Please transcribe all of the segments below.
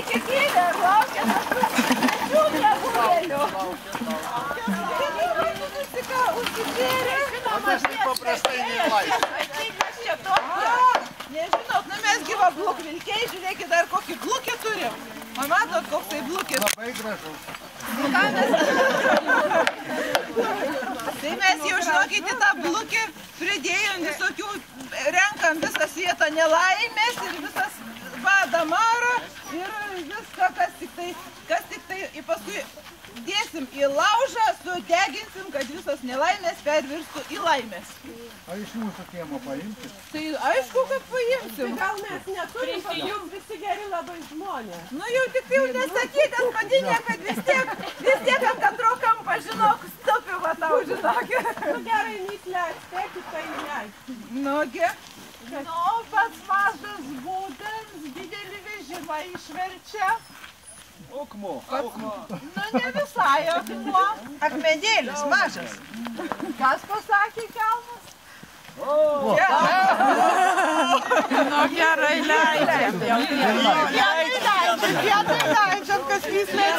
reikia gėlę, laukia pačių negulėlių. Užsidėrė. Aš taip paprastai neįlaisiu. Kas čia tokia? Nežinot, nu mes gyva blukvilkiai, žiūrėkit, dar kokį blukį turim. Pamatot, koks tai blukis? Labai gražus. Tai mes jau, žinokit, į tą blukį pridėjom visokių, renkam visą svietą nelaimės ir visas bada marą ir viską, kas tik tai, paskui dėsim į laužą, sudeginsim, kad visas nelaimės pervirstų į laimės. O iš mūsų kiemo paimsit? Tai aišku, kad paimsim. Tai gal mes neturim, kad jums visi geri labai žmonės. Nu jau tik jau nesakyti, atpadinė, kad vis tiek ant antro kampą, žinok, stopiu va tau, žinokit. Nu gerai, myslę, spėkit, tai ne. Nugi. Nu, pats mažas būdams didelį vežimą išverčia. Akmuo. Nu, ne visai akmuo. Akmenėlis, mažas. Kas pasakė kelmas? Nu gerai, leidžiam. Gerai leidžiam, kas vyslės.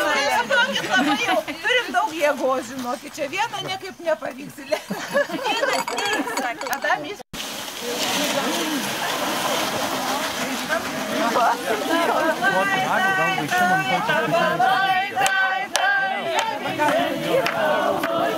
Žinokit, labai jau turim daug jėgos, žinokit. Čia vieną niekaip nepavyks. Kada mis... Dai, dai, dai, dai, dai, dai, dai, dai, dai, dai, dai, dai, dai, dai,